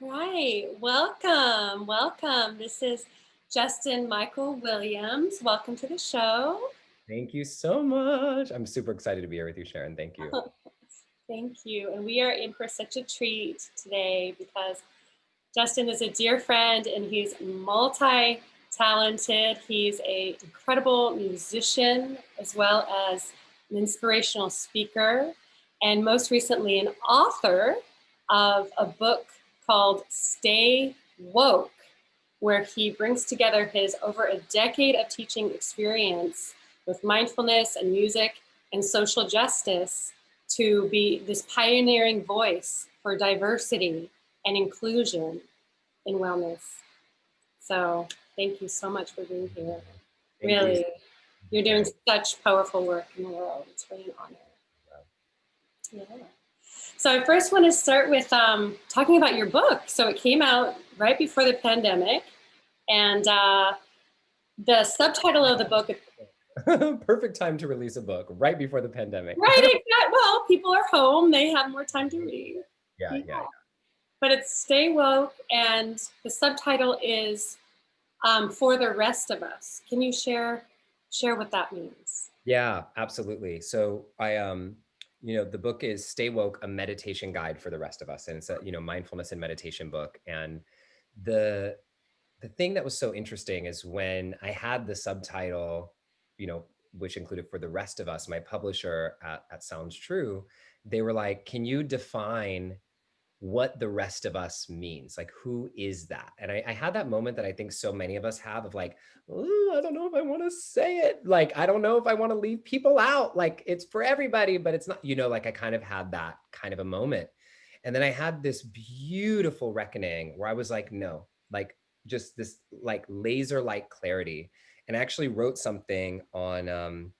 Right. Welcome. Welcome. This is Justin Michael Williams. Welcome to the show. Thank you so much. I'm super excited to be here with you, Sharon. Thank you. Thank you. And we are in for such a treat today because Justin is a dear friend and he's multi talented. He's an incredible musician as well as an inspirational speaker, and most recently, an author of a book called Stay Woke, where he brings together his over a decade of teaching experience with mindfulness and music and social justice to be this pioneering voice for diversity and inclusion in wellness. So thank you so much for being here. Thank you, Really, you're doing Sharon. such powerful work in the world. It's really an honor. Yeah. So I first want to start with talking about your book. So it came out right before the pandemic, and the subtitle of the book, Perfect time to release a book right before the pandemic. right? Exactly. Well, people are home; they have more time to read. Yeah, Yeah. yeah, But it's Stay Woke, and the subtitle is For the Rest of Us. Can you share what that means? yeah, absolutely. So the book is Stay Woke, a meditation guide for the rest of us. And it's a, mindfulness and meditation book. And the the thing that was so interesting is when I had the subtitle, which included for the rest of us, my publisher at Sounds True, they were like, can you define what the rest of us means? Like, who is that? And I had that moment that I think so many of us have of like, "Ooh, I don't know if I want to say it. Like, I don't know if I want to leave people out. Like, it's for everybody, but it's not, like I kind of had that kind of a moment. And then I had this beautiful reckoning where I was like, no, like just this like laser light clarity. And I actually wrote something on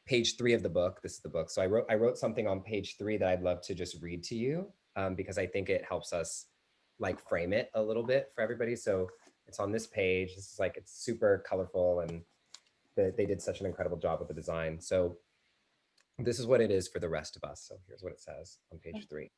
page 3 of the book. This is the book. So I wrote something on page 3 that I'd love to just read to you, because I think it helps us like frame it a little bit for everybody. So it's on this page. This is like, it's super colorful, and they did such an incredible job with the design. So this is what it is for the rest of us. So here's what it says on page 3. It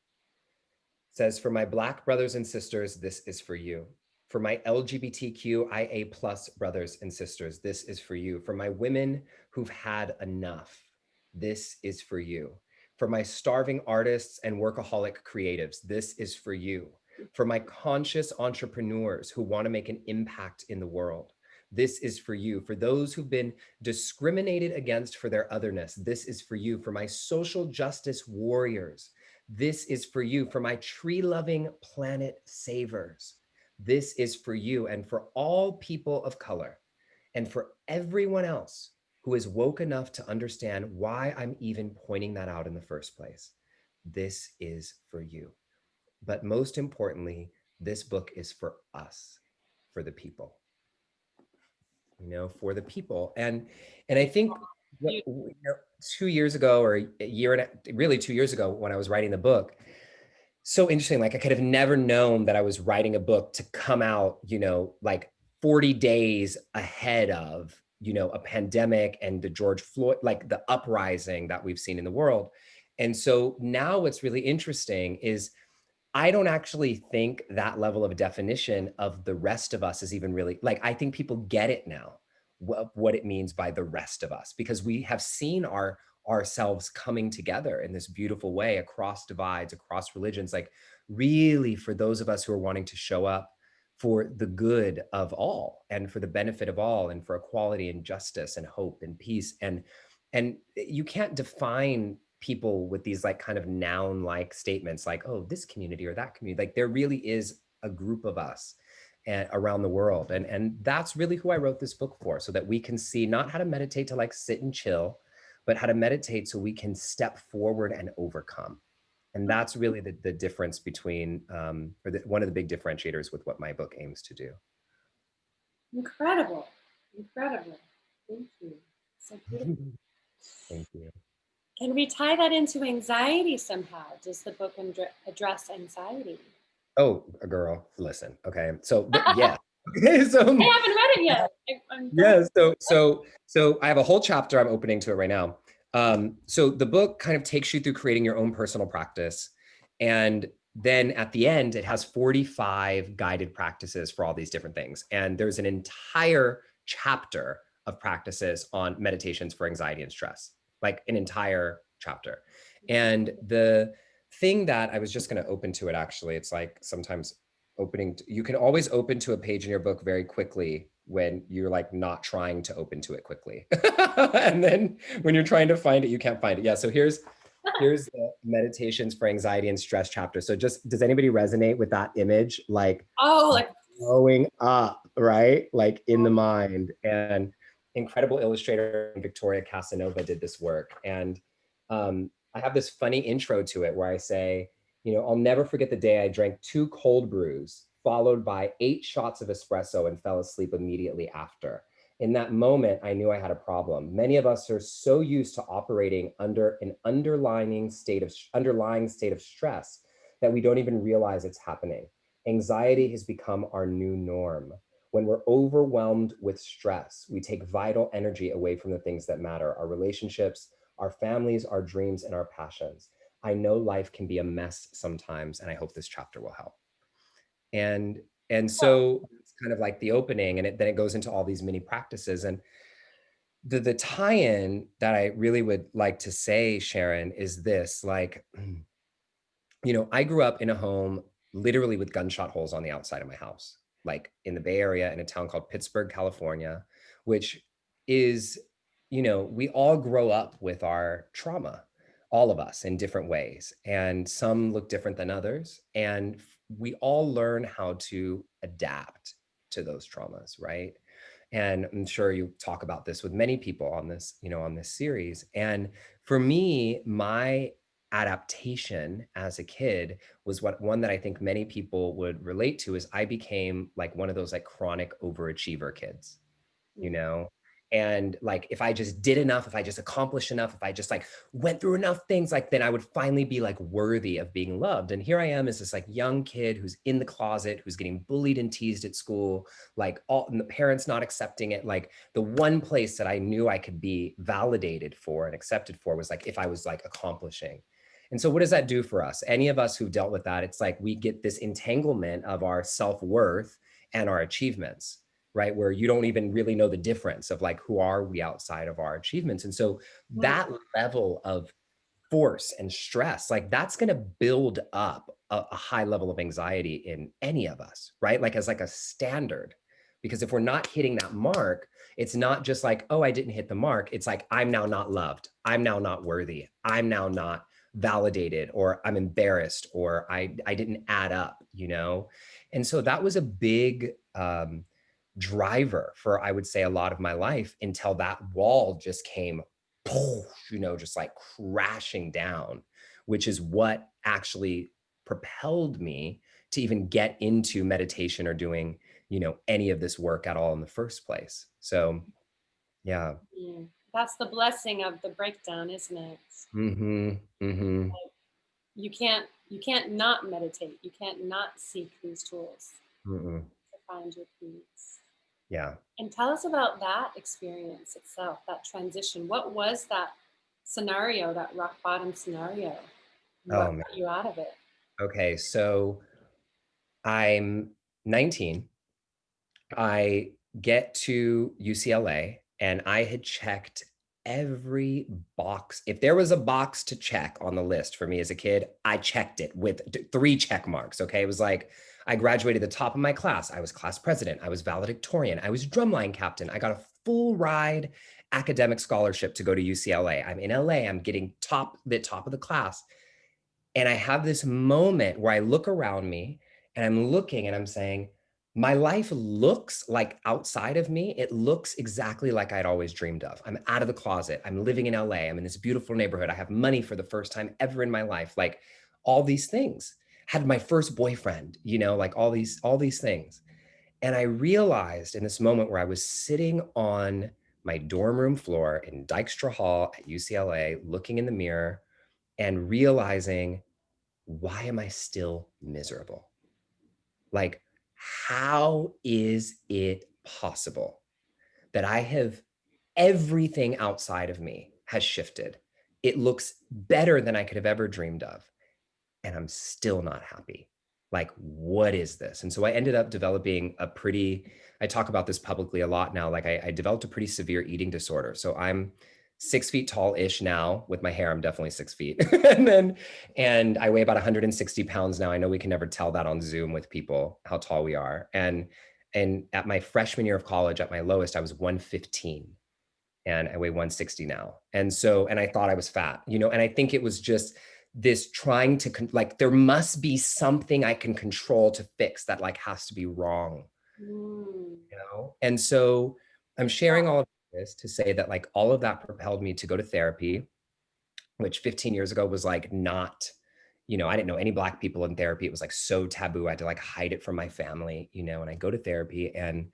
says, for my Black brothers and sisters, this is for you. For my LGBTQIA plus brothers and sisters, this is for you. For my women who've had enough, this is for you. For my starving artists and workaholic creatives, this is for you. For my conscious entrepreneurs who want to make an impact in the world, this is for you. For those who've been discriminated against for their otherness, this is for you. For my social justice warriors, this is for you. For my tree-loving planet savers, this is for you. And for all people of color, and for everyone else who is woke enough to understand why I'm even pointing that out in the first place, this is for you. But most importantly, this book is for us, for the people, for the people. And I think what, 2 years ago, or a year and really 2 years ago, when I was writing the book, so interesting. Like, I could have never known that I was writing a book to come out, like 40 days ahead of, a pandemic and the George Floyd, like the uprising that we've seen in the world. And so now what's really interesting is I don't actually think that level of definition of the rest of us is even really, like, I think people get it now, what it means by the rest of us, because we have seen ourselves coming together in this beautiful way across divides, across religions, like really for those of us who are wanting to show up for the good of all and for the benefit of all and for equality and justice and hope and peace. And you can't define people with these like kind of noun like statements like, oh, this community or that community. Like, there really is a group of us around the world. And that's really who I wrote this book for, so that we can see not how to meditate to like sit and chill, but how to meditate so we can step forward and overcome. And that's really the difference between, one of the big differentiators with what my book aims to do. Incredible. Incredible. Thank you. So beautiful. Thank you. Can we tie that into anxiety somehow? Does the book address anxiety? Oh, a girl, listen. Okay. So, I yeah. So, haven't read it yet. I'm going. yeah, so I have a whole chapter I'm opening to it right now. So the book kind of takes you through creating your own personal practice. And then at the end, it has 45 guided practices for all these different things. And there's an entire chapter of practices on meditations for anxiety and stress, like an entire chapter. And the thing that I was just going to open to it, actually, it's like sometimes you can always open to a page in your book very quickly when you're like not trying to open to it quickly. And then when you're trying to find it, you can't find it. Yeah. So here's the meditations for anxiety and stress chapter. So just, does anybody resonate with that image? Like Oh, like, growing up, right? Like in the mind. And incredible illustrator Victoria Casanova did this work. And I have this funny intro to it where I say, I'll never forget the day I drank 2 cold brews, followed by 8 shots of espresso and fell asleep immediately after. In that moment, I knew I had a problem. Many of us are so used to operating under an underlying state of stress that we don't even realize it's happening. Anxiety has become our new norm. When we're overwhelmed with stress, we take vital energy away from the things that matter: our relationships, our families, our dreams, and our passions. I know life can be a mess sometimes, and I hope this chapter will help. And so it's kind of like the opening, and then it goes into all these mini practices. And the tie-in that I really would like to say, Sharon, is this: like, I grew up in a home literally with gunshot holes on the outside of my house, like in the Bay Area in a town called Pittsburgh, California, which is, we all grow up with our trauma, all of us in different ways. And some look different than others. And we all learn how to adapt to those traumas, right? And I'm sure you talk about this with many people on this, on this series. And for me, my adaptation as a kid was one that I think many people would relate to, is I became like one of those like chronic overachiever kids, you know? And like, if I just did enough, if I just accomplished enough, if I just like went through enough things, like then I would finally be like worthy of being loved. And here I am as this like young kid who's in the closet, who's getting bullied and teased at school, like all, and the parents not accepting it. Like the one place that I knew I could be validated for and accepted for was like if I was like accomplishing. And so what does that do for us? Any of us who've dealt with that, it's like we get this entanglement of our self-worth and our achievements, right? Where you don't even really know the difference of like, who are we outside of our achievements? And so that level of force and stress, like that's going to build up a high level of anxiety in any of us, right? Like as like a standard. Because if we're not hitting that mark, it's not just like, oh, I didn't hit the mark. It's like, I'm now not loved. I'm now not worthy. I'm now not validated, or I'm embarrassed, or I didn't add up, And so that was a big driver for, I would say, a lot of my life, until that wall just came, just like crashing down, which is what actually propelled me to even get into meditation or doing, any of this work at all in the first place. So, yeah. That's the blessing of the breakdown, isn't it? Mm-hmm. Mm-hmm. You can't not meditate. You can't not seek these tools Mm-mm. to find your peace. Yeah. And tell us about that experience itself, that transition. What was that scenario, that rock bottom scenario? Oh What man. got you out of it? Okay. So I'm 19. I get to UCLA and I had checked every box. If there was a box to check on the list for me as a kid, I checked it with 3 check marks. Okay. It was like, I graduated the top of my class. I was class president. I was valedictorian. I was drumline captain. I got a full ride academic scholarship to go to UCLA. I'm in LA. I'm getting the top of the class. And I have this moment where I look around me and I'm looking and I'm saying, my life looks like, outside of me, it looks exactly like I'd always dreamed of. I'm out of the closet. I'm living in LA. I'm in this beautiful neighborhood. I have money for the first time ever in my life. Like all these things. Had my first boyfriend, like all these things. And I realized in this moment where I was sitting on my dorm room floor in Dykstra Hall at UCLA, looking in the mirror and realizing, why am I still miserable? Like, how is it possible that I have everything outside of me has shifted? It looks better than I could have ever dreamed of. and I'm still not happy. Like, what is this? And so I ended up developing a pretty, I talk about this publicly a lot now. Like, I developed a pretty severe eating disorder. So I'm 6 feet tall ish now. With my hair, I'm definitely 6 feet. And I weigh about 160 pounds now. I know we can never tell that on Zoom with people, how tall we are. And at my freshman year of college, at my lowest, I was 115 and I weigh 160 now. And so, and I thought I was fat, and I think it was just this trying to like, there must be something I can control to fix that, like, has to be wrong, Mm. And so I'm sharing all of this to say that, like, all of that propelled me to go to therapy, which 15 years ago was like not, I didn't know any Black people in therapy. It was like so taboo. I had to like hide it from my family, and I go to therapy and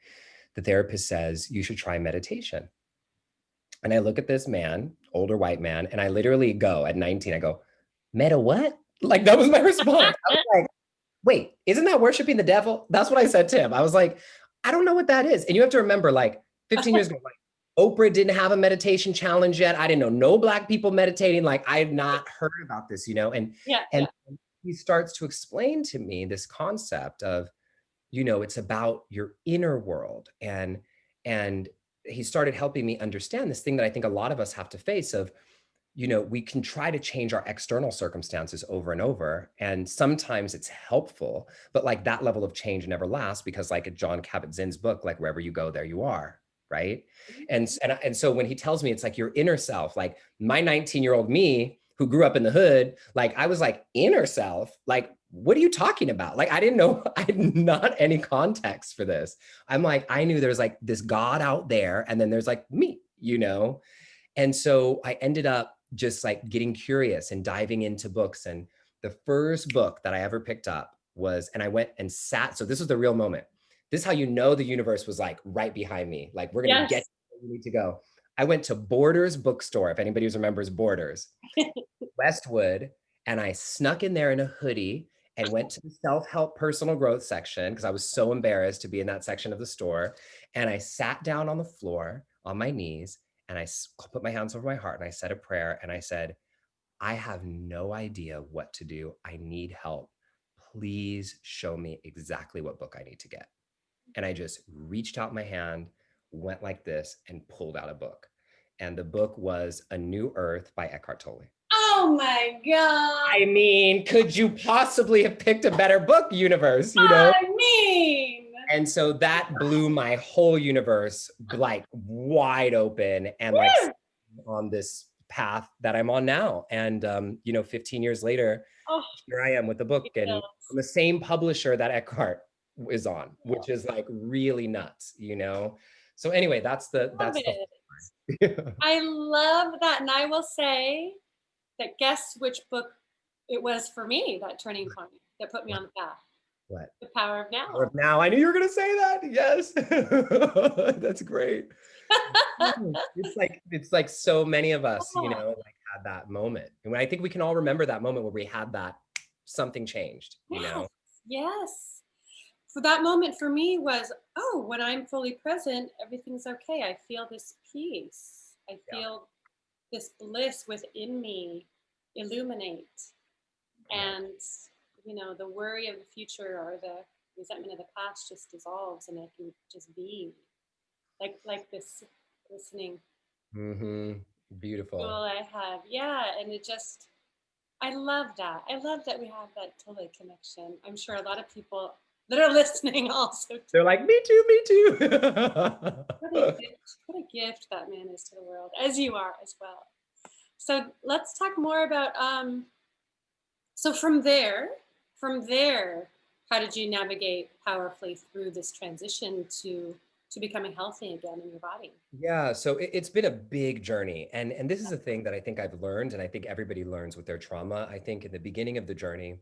the therapist says, you should try meditation. And I look at this man, older white man, and I literally go at 19, I go, meta what? Like, that was my response. I was like, wait, isn't that worshiping the devil? That's what I said to him. I was like, I don't know what that is. And you have to remember, like, 15 years ago, like, Oprah didn't have a meditation challenge yet. I didn't know no Black people meditating. Like, I had not heard about this, Yeah, and yeah. he starts to explain to me this concept of, it's about your inner world. And he started helping me understand this thing that I think a lot of us have to face of, we can try to change our external circumstances over and over. And sometimes it's helpful, but like that level of change never lasts because, like, John Kabat-Zinn's book, like, wherever you go, there you are. Right. And so when he tells me it's like your inner self, like my 19-year-old me who grew up in the hood, like I was like, inner self, like, what are you talking about? Like, I didn't know, I had not any context for this. I'm like, I knew there's like this God out there, and then there's like me. And so I ended up just like getting curious and diving into books. And the first book that I ever picked up was, and I went and sat. So this was the real moment. This is how the universe was like right behind me. Like, we're going to get Yes. where we need to go. I went to Borders bookstore, if anybody remembers Borders, Westwood, and I snuck in there in a hoodie and went to the self-help personal growth section because I was so embarrassed to be in that section of the store. And I sat down on the floor on my knees and I put my hands over my heart and I said a prayer and I said, I have no idea what to do. I need help. Please show me exactly what book I need to get. And I just reached out my hand, went like this, and pulled out a book. And the book was A New Earth by Eckhart Tolle. Oh my God. I mean, could you possibly have picked a better book, universe, I mean, And so that blew my whole universe like wide open and like woo! on this path that I'm on now. And 15 years later, Oh, here I am with the book and feels. from the same publisher that Eckhart is on, which is like really nuts. So anyway, that's the Love that's the it. I love that. And I will say that guess which book it was for me, that turning point that put me on the path. what? The Power of Or Now. now I knew you were gonna say that. Yes. That's great. It's like so many of us, Oh, like had that moment. And I think we can all remember that moment where we had that something changed. yes, yes. So that moment for me was, oh, when I'm fully present, everything's okay. I feel this peace. I Yeah. feel this bliss within me illuminate. Yeah. And, the worry of the future or the resentment of the past just dissolves and I can just be like this listening Mm-hmm. tool Beautiful. I have. Yeah. And it just, I love that. I love that we have that totally connection. I'm sure a lot of people that are listening also do. They're like, me too, me too. What a gift that man is to the world, as you are as well. So let's talk more about so from there, how did you navigate powerfully through this transition to becoming healthy again in your body? Yeah, so it's been a big journey. And this is a thing that I think I've learned, and I think everybody learns with their trauma. I think in the beginning of the journey,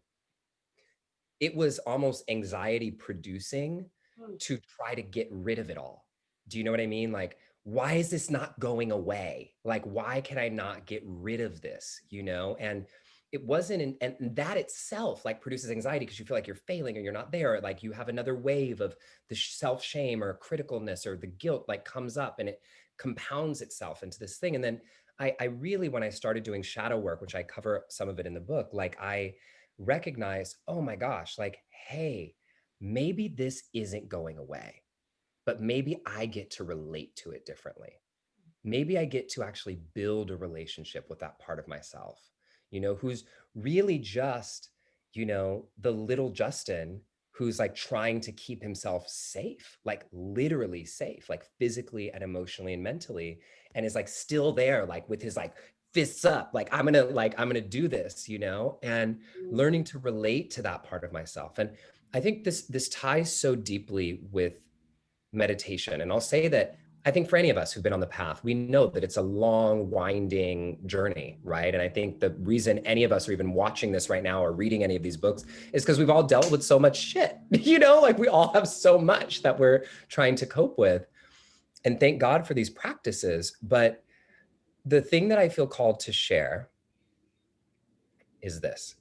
it was almost anxiety producing Mm. to try to get rid of it all. Do you know what I mean? Like, why is this not going away? Like, why can I not get rid of this? And it wasn't, and that itself like produces anxiety because you feel like you're failing or you're not there. Like you have another wave of the self shame or criticalness or the guilt like comes up and it compounds itself into this thing. And then I really, when I started doing shadow work, which I cover some of it in the book, like recognize, oh my gosh, like, hey, maybe this isn't going away, but maybe I get to relate to it differently. Maybe I get to actually build a relationship with that part of myself, who's really just, the little Justin who's like trying to keep himself safe, like literally safe, like physically and emotionally and mentally, and is like still there, like with his like fists up, like I'm gonna do this, and learning to relate to that part of myself. And I think this ties so deeply with meditation. And I'll say that I think for any of us who've been on the path, we know that it's a long, winding journey, right? And I think the reason any of us are even watching this right now or reading any of these books is because we've all dealt with so much shit, like we all have so much that we're trying to cope with. And thank God for these practices. But the thing that I feel called to share is this.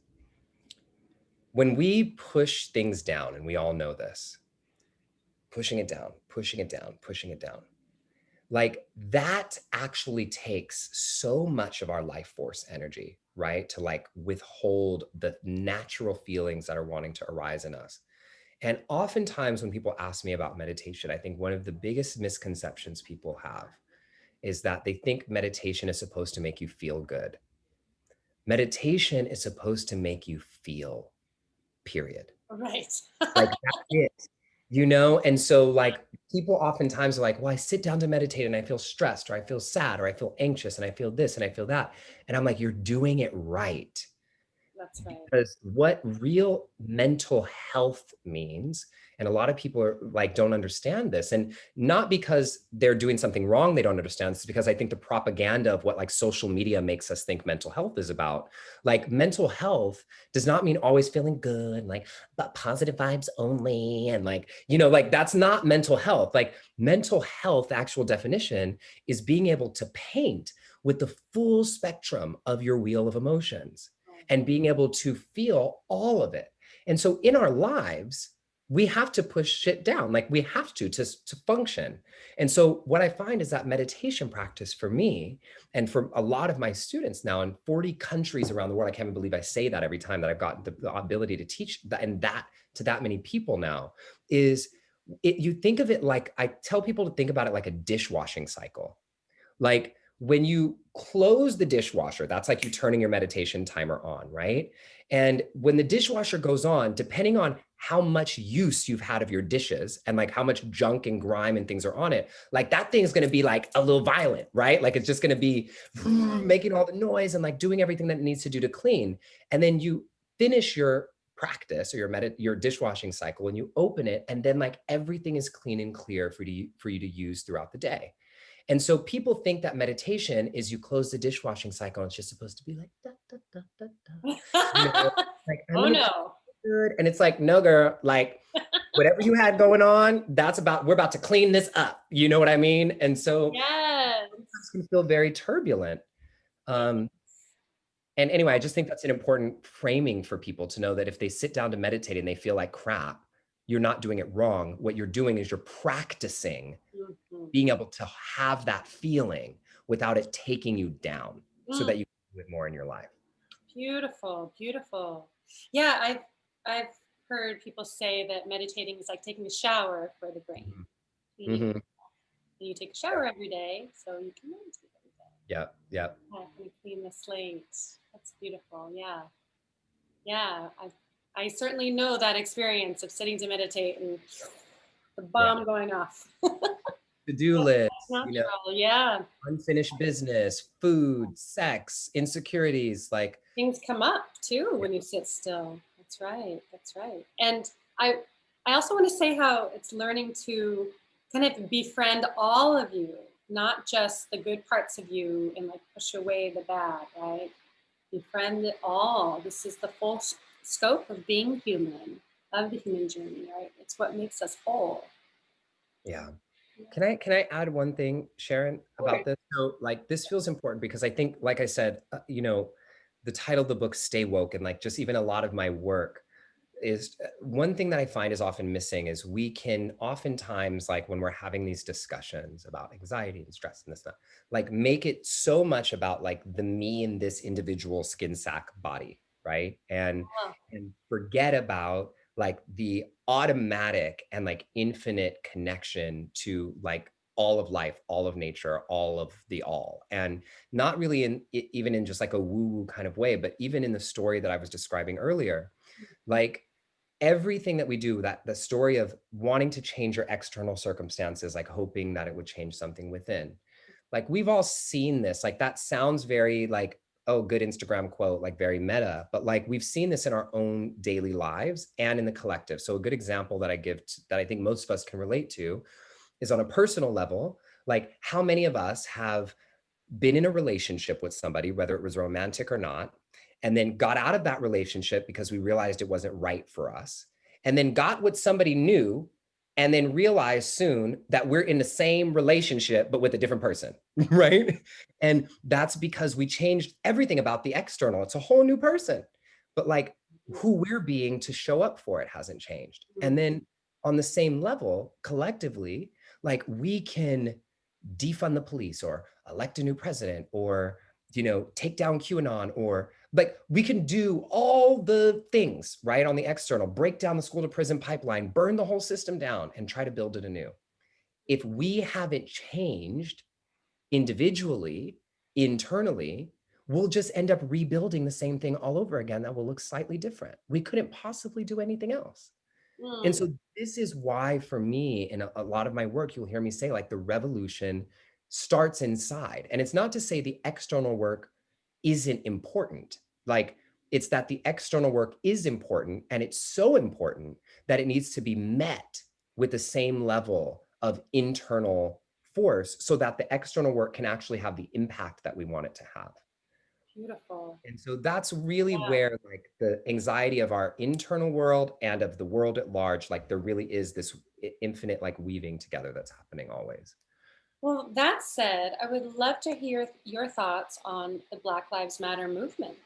When we push things down, and we all know this, pushing it down, pushing it down, pushing it down, like that actually takes so much of our life force energy, right? To like withhold the natural feelings that are wanting to arise in us. And oftentimes when people ask me about meditation, I think one of the biggest misconceptions people have is that they think meditation is supposed to make you feel good. Meditation is supposed to make you feel, period. Right. Like that's it, And so like people oftentimes are like, well, I sit down to meditate and I feel stressed or I feel sad or I feel anxious and I feel this and I feel that. And I'm like, you're doing it right. That's right. Because what real mental health means, and a lot of people are like, don't understand this. And not because they're doing something wrong, they don't understand this, because I think the propaganda of what like social media makes us think mental health is about. Like mental health does not mean always feeling good, like, but positive vibes only. And like, like that's not mental health. Like mental health, actual definition is being able to paint with the full spectrum of your wheel of emotions and being able to feel all of it. And so in our lives, we have to push shit down, like we have to function. And so what I find is that meditation practice for me and for a lot of my students now in 40 countries around the world, I can't even believe I say that every time that I've got the ability to teach that and that to that many people now, is you think of it like, I tell people to think about it like a dishwashing cycle. Like when you close the dishwasher, that's like you turning your meditation timer on, right? And when the dishwasher goes on, depending on how much use you've had of your dishes and like how much junk and grime and things are on it, like that thing is going to be like a little violent, right? Like it's just going to be making all the noise and like doing everything that it needs to do to clean. And then you finish your practice or your dishwashing cycle and you open it, and then like everything is clean and clear for you to use throughout the day. And so people think that meditation is you close the dishwashing cycle and it's just supposed to be like, da, da, da, da, da. Like I'm Oh gonna feel no. good. And it's like, no, girl, like whatever you had going on, we're about to clean this up. You know what I mean? And so Yes. sometimes can feel very turbulent. Um, and anyway, I just think that's an important framing for people to know that if they sit down to meditate and they feel like crap, you're not doing it wrong. What you're doing is you're practicing Mhm. being able to have that feeling without it taking you down so Mm. that you can do it more in your life. Beautiful, beautiful. Yeah, I've heard people say that meditating is like taking a shower for the brain. Cleaning. Mm-hmm. And you take a shower every day, so you can meditate every day. Yeah, yeah, Yeah, kind of clean the slate. That's beautiful. Yeah, yeah. I certainly know that experience of sitting to meditate and the yeah. bomb going off. To-do That's list, natural. Yeah, unfinished business, food, sex, insecurities, like, things come up too yeah, when you sit still. That's right. That's right. And I I also want to say how it's learning to kind of befriend all of you, not just the good parts of you and like push away the bad, right? Befriend it all. This is the full scope of being human, of the human journey, right? It's what makes us whole. yeah. Can I add one thing, Sharon, Sure. about this? So like this feels important because I think, like I said, the title of the book, Stay Woke, and like just even a lot of my work is one thing that I find is often missing is we can oftentimes, like when we're having these discussions about anxiety and stress and this, and that, like make it so much about like the me in this individual skin sack body. right? Oh, And forget about like the automatic and like infinite connection to like all of life, all of nature, all of the all. And not really even in just like a woo woo kind of way, but even in the story that I was describing earlier, like everything that we do, that the story of wanting to change your external circumstances, like hoping that it would change something within. Like we've all seen this. Like that sounds very like, oh, good Instagram quote, like very meta, but like we've seen this in our own daily lives and in the collective. So a good example that I give that I think most of us can relate to is on a personal level, like how many of us have been in a relationship with somebody, whether it was romantic or not, and then got out of that relationship because we realized it wasn't right for us, and then got with somebody new, and then realized soon that we're in the same relationship, but with a different person, right? And that's because we changed everything about the external. It's a whole new person, but like who we're being to show up for it hasn't changed. mm, And then on the same level, collectively, like we can defund the police or elect a new president or take down QAnon, or like we can do all the things right on the external, break down the school to prison pipeline, burn the whole system down and try to build it anew. If we haven't changed individually, internally, we'll just end up rebuilding the same thing all over again that will look slightly different. We couldn't possibly do anything else. And mm, so this is why for me, in a lot of my work, you'll hear me say like the revolution starts inside. And it's not to say the external work isn't important. Like it's that the external work is important, and it's so important that it needs to be met with the same level of internal force so that the external work can actually have the impact that we want it to have. beautiful. And so that's really Yeah. where like the anxiety of our internal world and of the world at large, like there really is this infinite like weaving together that's happening always. Well, that said, I would love to hear your thoughts on the Black Lives Matter movement,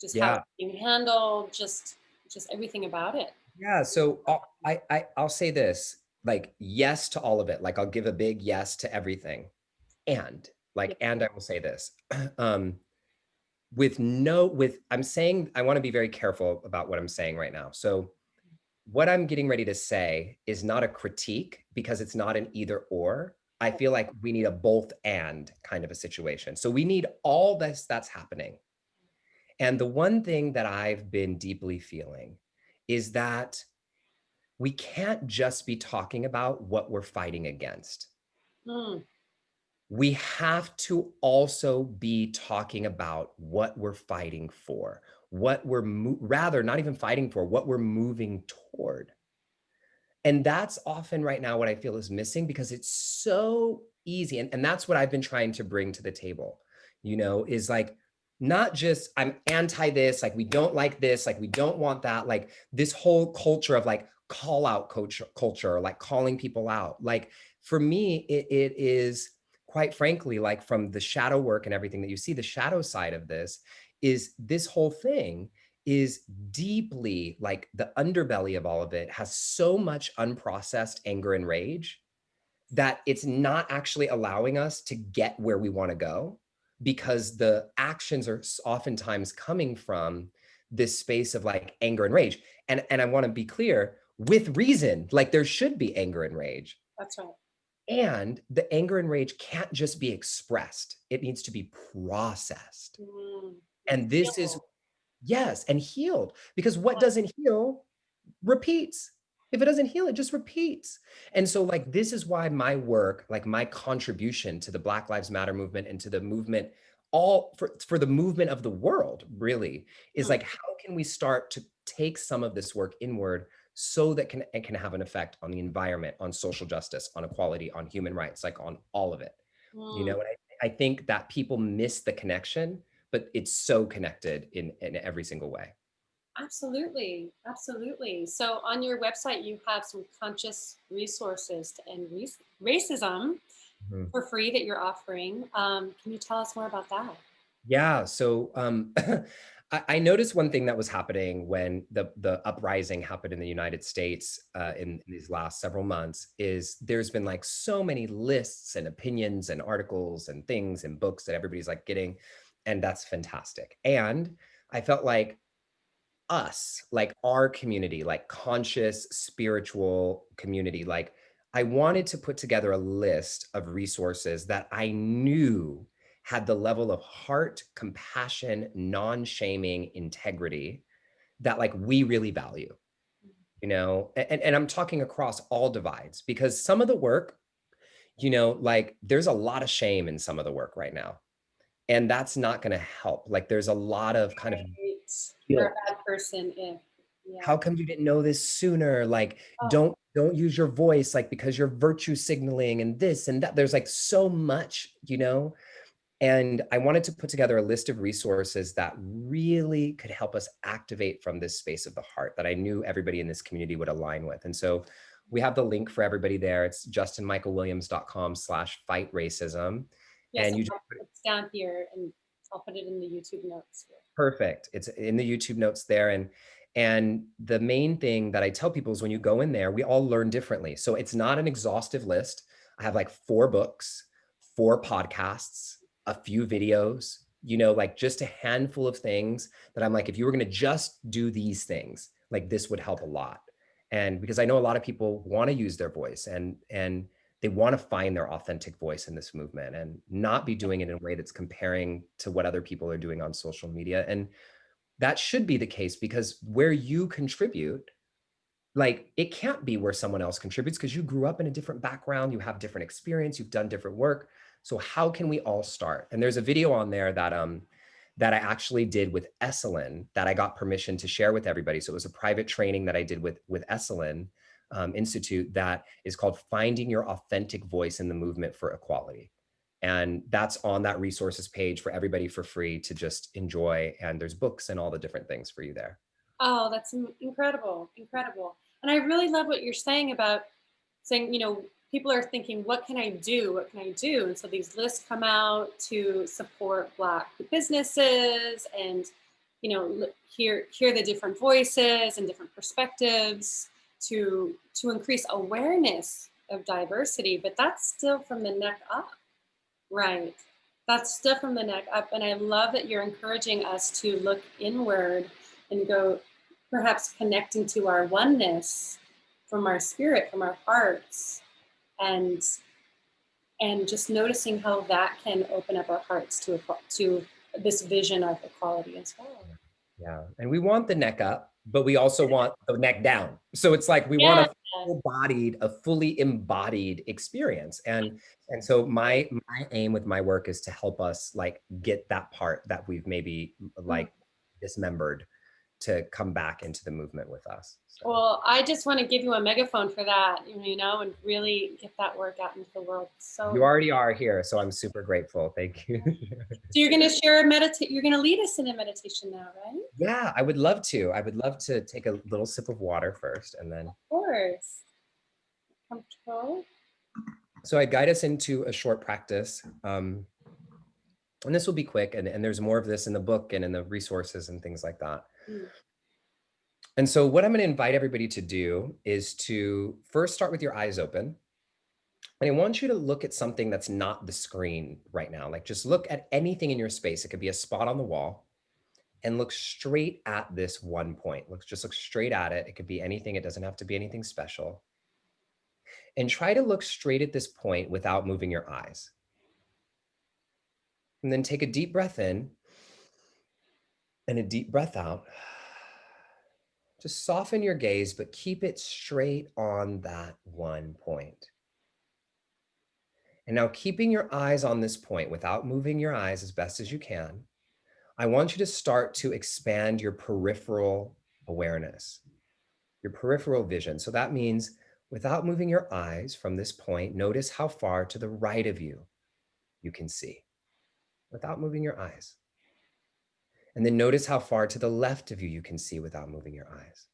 just how Yeah. it's being handled, just everything about it. Yeah. So I'll say this, like yes to all of it. Like I'll give a big yes to everything. And Yeah. and I will say this. um with no with I'm saying I want to be very careful about what I'm saying right now. So what I'm getting ready to say is not a critique because it's not an either or. I feel like we need a both and kind of a situation. So we need all this that's happening. And the one thing that I've been deeply feeling is that we can't just be talking about what we're fighting against. Mm, We have to also be talking about what we're fighting for, what we're rather not even fighting for, what we're moving toward. And that's often right now what I feel is missing because it's so easy. And that's what I've been trying to bring to the table, is like not just I'm anti this, like we don't like this, like we don't want that, like this whole culture of like call out culture, like calling people out. Like for me, it is quite frankly, like from the shadow work and everything that you see, the shadow side of this is this whole thing is deeply like the underbelly of all of it has so much unprocessed anger and rage that it's not actually allowing us to get where we want to go because the actions are oftentimes coming from this space of like anger and rage. And I want to be clear, with reason, like there should be anger and rage. that's right. And the anger and rage can't just be expressed. It needs to be processed. Mm, And this is heal. yes, and healed, because what doesn't heal repeats. If it doesn't heal, it just repeats. And so, like, this is why my work, like my contribution to the Black Lives Matter movement and to the movement, all for the movement of the world, really, is Mm, like, how can we start to take some of this work inward so that it can have an effect on the environment, on social justice, on equality, on human rights, like on all of it. mm. And I think that people miss the connection, but it's so connected in every single way. Absolutely, absolutely. So on your website, you have some conscious resources to end racism Mhm. for free that you're offering. Can you tell us more about that? Yeah. So I noticed one thing that was happening when the uprising happened in the United States in these last several months is there's been like so many lists and opinions and articles and things and books that everybody's like getting, and that's fantastic. And I felt like us, like our community, like conscious spiritual community, like I wanted to put together a list of resources that I knew had the level of heart, compassion, non-shaming integrity that like we really value, you know? And I'm talking across all divides because some of the work, you know, like there's a lot of shame in some of the work right now. And that's not going to help. Like there's a lot of kind of Right. You're a guilt. bad person if, yeah. How come you didn't know this sooner? Like, Oh, don't use your voice, like because you're virtue signaling and this and that. There's like so much, you know? And I wanted to put together a list of resources that really could help us activate from this space of the heart that I knew everybody in this community would align with. And so we have the link for everybody there. It's justinmichaelwilliams.com/fight racism. yes, And you it's down here, and I'll put it in the YouTube notes here. Perfect. It's in the YouTube notes there. And the main thing that I tell people is when you go in there, we all learn differently. So it's not an exhaustive list. I have like 4 books, 4 podcasts, a few videos, you know, like just a handful of things that I'm like, if you were going to just do these things, like this would help a lot. And because I know a lot of people want to use their voice and they want to find their authentic voice in this movement and not be doing it in a way that's comparing to what other people are doing on social media. And that should be the case because where you contribute, like it can't be where someone else contributes because you grew up in a different background, you have different experience, you've done different work. So how can we all start? And there's a video on there that I actually did with Esalen that I got permission to share with everybody. So it was a private training that I did with Esalen Institute that is called Finding Your Authentic Voice in the Movement for Equality. And that's on that resources page for everybody for free to just enjoy. And there's books and all the different things for you there. Oh, that's incredible, incredible. And I really love what you're saying about saying, people are thinking, what can I do? What can I do? And so these lists come out to support Black businesses and, hear the different voices and different perspectives to increase awareness of diversity. But that's still from the neck up, right? That's still from the neck up. And I love that you're encouraging us to look inward and go perhaps connecting to our oneness from our spirit, from our hearts, and just noticing how that can open up our hearts to this vision of equality as well. Yeah. And we want the neck up, but we also want the neck down. So it's like we want Yeah. a fully embodied experience. And so my aim with my work is to help us like get that part that we've maybe like dismembered to come back into the movement with us. So Well, I just want to give you a megaphone for that, and really get that work out into the world. you So already are here. So I'm super grateful. Thank you. you're going to share a meditate. You're going to lead us in a meditation now, right? Yeah, I would love to. I would love to take a little sip of water first and then. Of course. Comfortable. So I guide us into a short practice. And this will be quick, and there's more of this in the book and in the resources and things like that. Mm. And so what I'm going to invite everybody to do is to first start with your eyes open. And I want you to look at something that's not the screen right now. Like just look at anything in your space. It could be a spot on the wall and look straight at this one point. Just look straight at it. It could be anything. It doesn't have to be anything special. And try to look straight at this point without moving your eyes. And then take a deep breath in and a deep breath out. Just soften your gaze, but keep it straight on that one point. And now, keeping your eyes on this point without moving your eyes as best as you can, I want you to start to expand your peripheral awareness, your peripheral vision. So that means without moving your eyes from this point, notice how far to the right of you you can see without moving your eyes. And then notice how far to the left of you you can see without moving your eyes.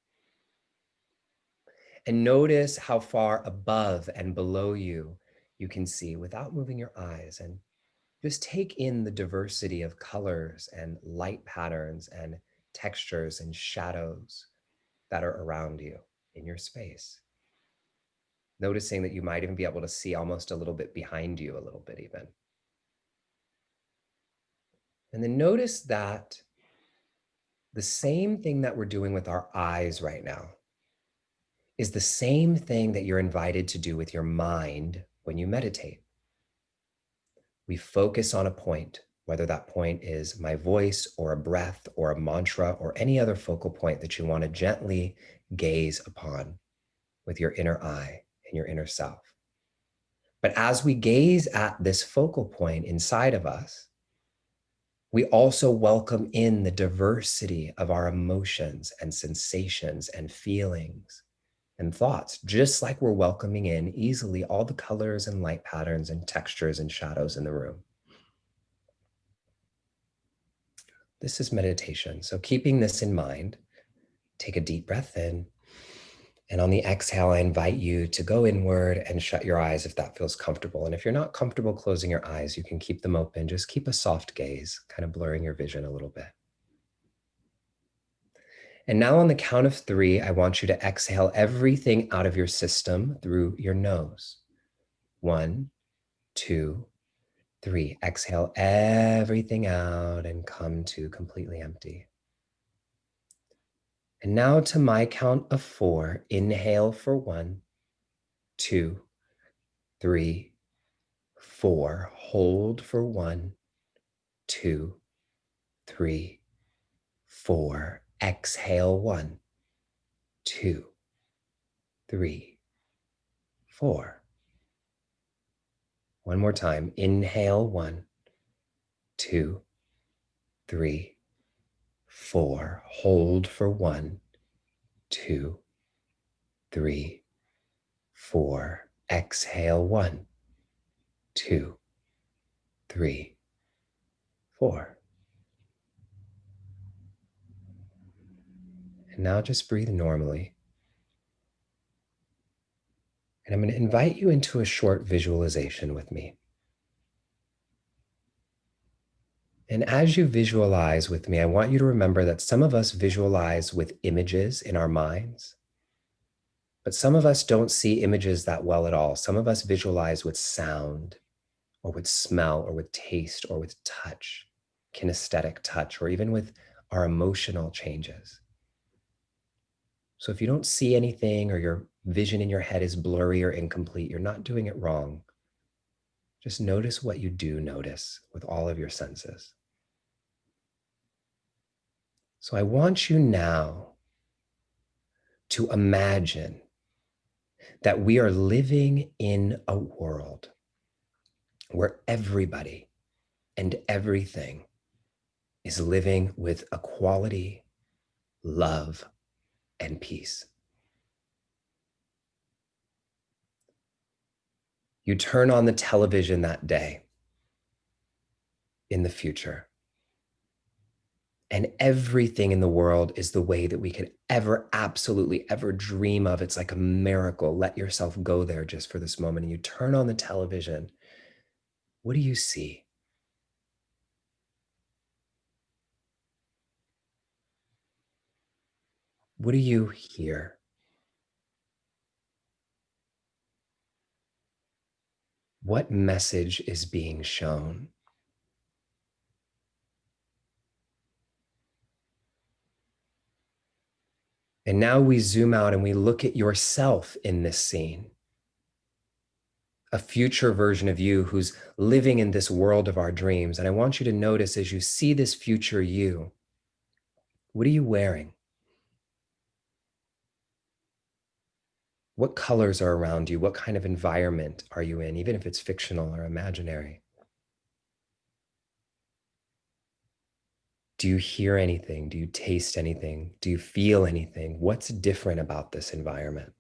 And notice how far above and below you you can see without moving your eyes. And just take in the diversity of colors and light patterns and textures and shadows that are around you in your space. Noticing that you might even be able to see almost a little bit behind you, a little bit even. And then notice that The same thing that we're doing with our eyes right now is the same thing that you're invited to do with your mind when you meditate. We focus on a point, whether that point is my voice or a breath or a mantra or any other focal point that you want to gently gaze upon with your inner eye and your inner self. But as we gaze at this focal point inside of us, we also welcome in the diversity of our emotions and sensations and feelings and thoughts, just like we're welcoming in easily all the colors and light patterns and textures and shadows in the room. This is meditation. So keeping this in mind, take a deep breath in. And on the exhale, I invite you to go inward and shut your eyes if that feels comfortable. And if you're not comfortable closing your eyes, you can keep them open. Just keep a soft gaze, kind of blurring your vision a little bit. And now on the count of 3, I want you to exhale everything out of your system through your nose. 1, 2, 3. Exhale everything out and come to completely empty. And now to my count of 4, inhale for 1, 2, 3, 4. Hold for 1, 2, 3, 4. Exhale 1, 2, 3, 4. One more time. Inhale 1, 2, 3, 4. Hold for 1, 2, 3, 4. Exhale 1, 2, 3, 4. And now just breathe normally. And I'm going to invite you into a short visualization with me. And as you visualize with me, I want you to remember that some of us visualize with images in our minds, but some of us don't see images that well at all. Some of us visualize with sound or with smell or with taste or with touch, kinesthetic touch, or even with our emotional changes. So if you don't see anything or your vision in your head is blurry or incomplete, you're not doing it wrong. Just notice what you do notice with all of your senses. So I want you now to imagine that we are living in a world where everybody and everything is living with equality, love, and peace. You turn on the television that day in the future, and everything in the world is the way that we could ever, absolutely ever dream of. It's like a miracle. Let yourself go there just for this moment. And you turn on the television. What do you see? What do you hear? What message is being shown? And now we zoom out and we look at yourself in this scene, a future version of you who's living in this world of our dreams. And I want you to notice as you see this future you, what are you wearing? What colors are around you? What kind of environment are you in, even if it's fictional or imaginary? Do you hear anything? Do you taste anything? Do you feel anything? What's different about this environment?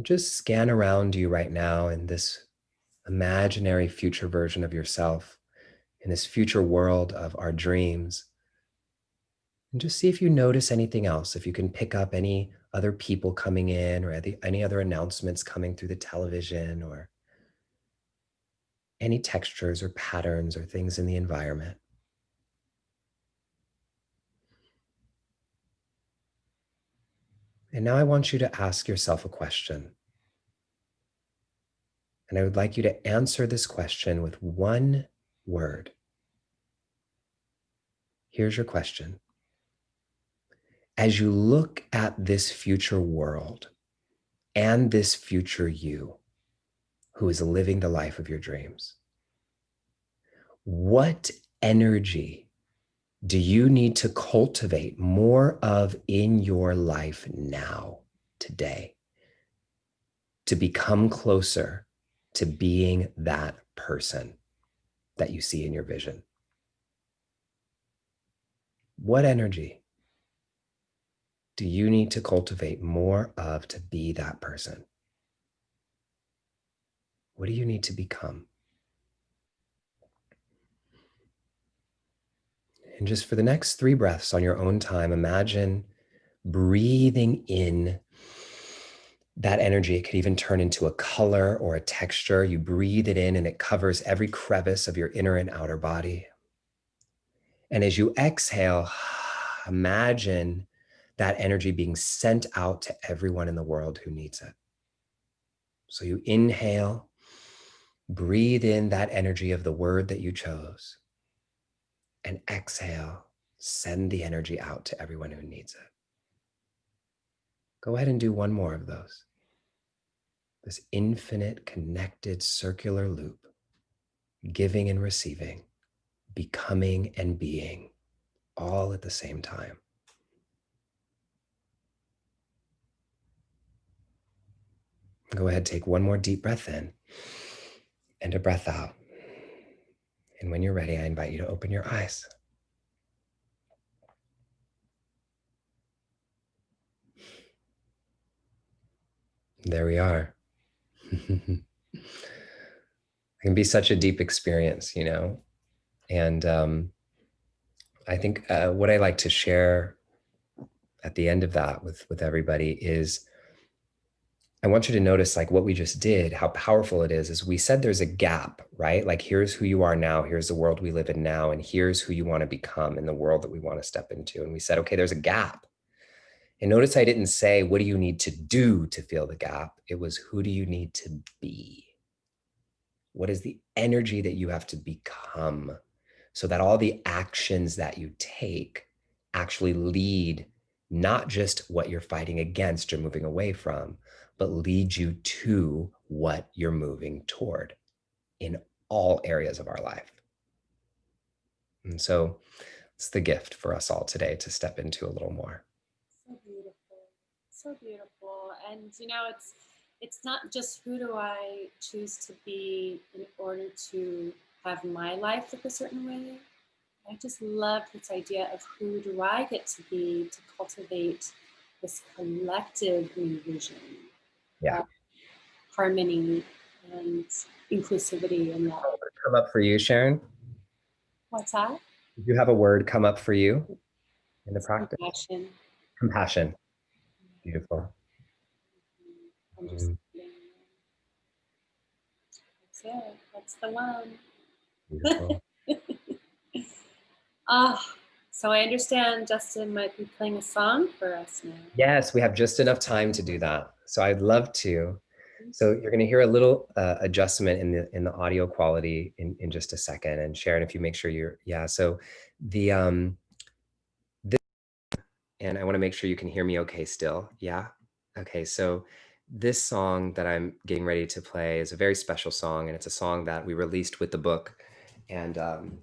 Just scan around you right now in this imaginary future version of yourself, in this future world of our dreams. And just see if you notice anything else, if you can pick up any other people coming in or any other announcements coming through the television or any textures or patterns or things in the environment. And now I want you to ask yourself a question. And I would like you to answer this question with one word. Here's your question. As you look at this future world and this future you who is living the life of your dreams, what energy do you need to cultivate more of in your life now, today, to become closer to being that person that you see in your vision? What energy do you need to cultivate more of to be that person? What do you need to become? And just for the next 3 breaths on your own time, imagine breathing in that energy. It could even turn into a color or a texture. You breathe it in and it covers every crevice of your inner and outer body. And as you exhale, imagine that energy being sent out to everyone in the world who needs it. So you inhale, breathe in that energy of the word that you chose, and exhale, send the energy out to everyone who needs it. Go ahead and do one more of those. This infinite, connected, circular loop, giving and receiving, becoming and being, all at the same time. Go ahead, take one more deep breath in and a breath out. And when you're ready, I invite you to open your eyes. There we are. It can be such a deep experience, you know? And I think what I like to share at the end of that with everybody is I want you to notice like what we just did, how powerful it is we said there's a gap, right? Like here's who you are now, here's the world we live in now, and here's who you want to become in the world that we want to step into. And we said, okay, there's a gap. And notice I didn't say, what do you need to do to fill the gap? It was, who do you need to be? What is the energy that you have to become so that all the actions that you take actually lead not just what you're fighting against or moving away from, but lead you to what you're moving toward in all areas of our life. And so it's the gift for us all today to step into a little more. So beautiful. So beautiful. And you know, it's not just who do I choose to be in order to have my life look a certain way. I just love this idea of who do I get to be to cultivate this collective new vision, Yeah. harmony and inclusivity and love. Come up for you, Sharon? What's that? Did you have a word come up for you in the practice? Compassion. Compassion. Beautiful. Understanding. That's it. That's the one. Beautiful. So I understand Justin might be playing a song for us now. Yes, we have just enough time to do that. So I'd love to. So you're going to hear a little adjustment in the audio quality in just a second. And Sharon, if you make sure you're, yeah. So the and I want to make sure you can hear me okay still. Yeah. Okay. So this song that I'm getting ready to play is a very special song, and it's a song that we released with the book. And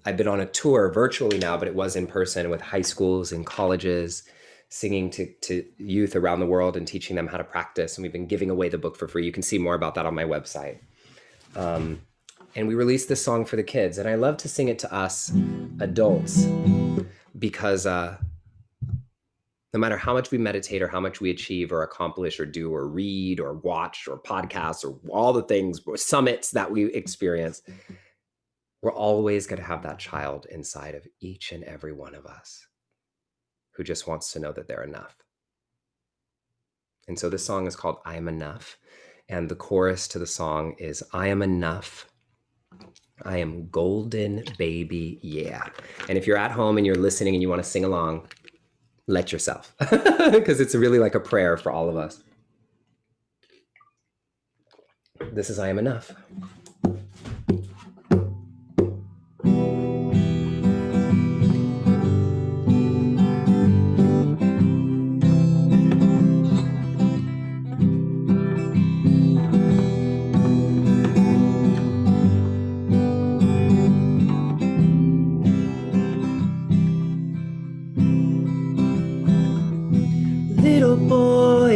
I've been on a tour virtually now, but it was in person with high schools and colleges, singing to youth around the world and teaching them how to practice. And we've been giving away the book for free. You can see more about that on my website. And we released this song for the kids. And I love to sing it to us adults because no matter how much we meditate or how much we achieve or accomplish or do or read or watch or podcasts or all the things, or summits that we experience, we're always going to have that child inside of each and every one of us who just wants to know that they're enough. And so this song is called I Am Enough. And the chorus to the song is, I am enough. I am golden, baby, yeah. And if you're at home and you're listening and you want to sing along, let yourself, because it's really like a prayer for all of us. This is I Am Enough.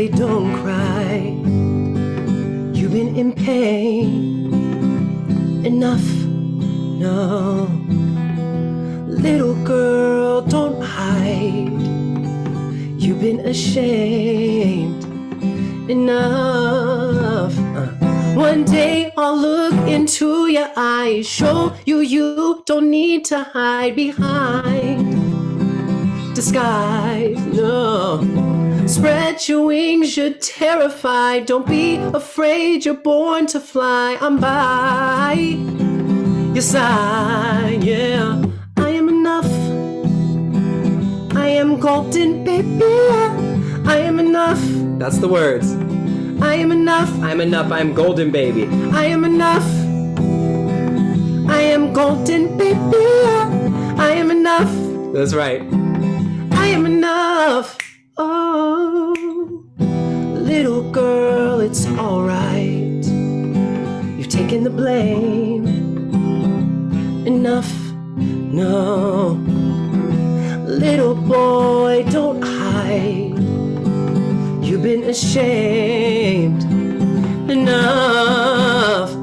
boy, don't cry. You've been in pain enough, no. Little girl, don't hide. You've been ashamed enough. One day I'll look into your eyes, show you you don't need to hide behind disguise, no. Spread your wings, you're terrified. Don't be afraid, you're born to fly. I'm by your side, yeah. I am enough. I am golden, baby. I am enough. That's the words. I am enough. I am enough. I am golden, baby. I am enough. I am golden, baby. I am enough. That's right. I am enough. Oh, little girl, it's alright. You've taken the blame. Enough. No. Little boy, don't hide. You've been ashamed enough.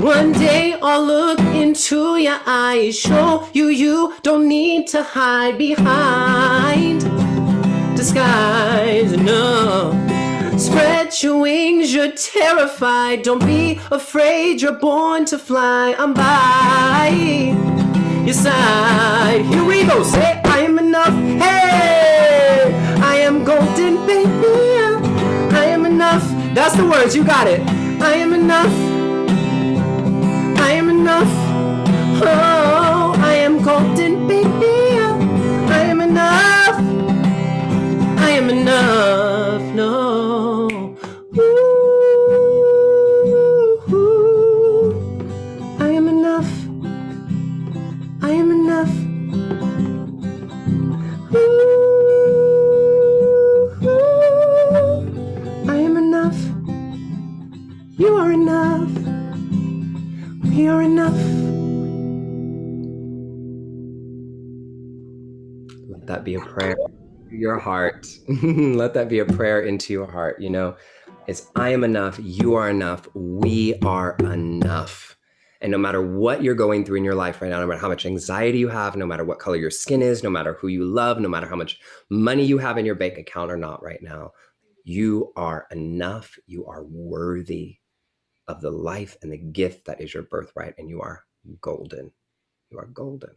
One day I'll look into your eyes, show you you don't need to hide behind disguise, no. Spread your wings, you're terrified. Don't be afraid, you're born to fly. I'm by your side. Here we go, say I am enough. Hey, I am golden, baby. I am enough. That's the words, you got it. I am enough. I am enough. Oh, I am golden, baby. I am enough. I am enough. No. Ooh, I am enough. I am enough. I am enough. You are enough. We are enough. Let that be a prayer to your heart. Let that be a prayer into your heart. You know, it's I am enough. You are enough. We are enough. And no matter what you're going through in your life right now, no matter how much anxiety you have, no matter what color your skin is, no matter who you love, no matter how much money you have in your bank account or not right now, you are enough. You are worthy of the life and the gift that is your birthright, and you are golden. You are golden.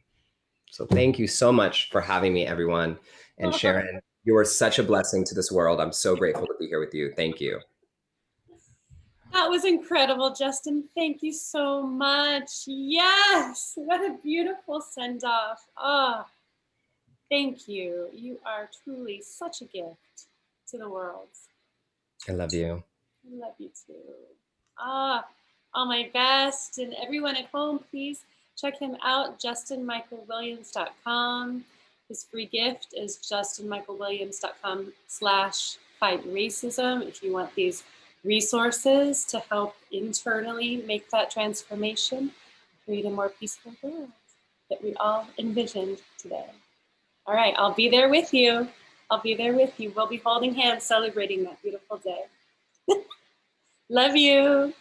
So thank you so much for having me, everyone. And Sharon, you are such a blessing to this world. I'm so grateful to be here with you. Thank you. That was incredible, Justin. Thank you so much. Yes, what a beautiful send-off. Oh, thank you. You are truly such a gift to the world. I love you. I love you too. Ah, all my best. And everyone at home, please check him out, justinmichaelwilliams.com. His free gift is justinmichaelwilliams.com/fightracism if you want these resources to help internally make that transformation, create a more peaceful world that we all envisioned today. All right, I'll be there with you. I'll be there with you. We'll be holding hands, celebrating that beautiful day. Love you.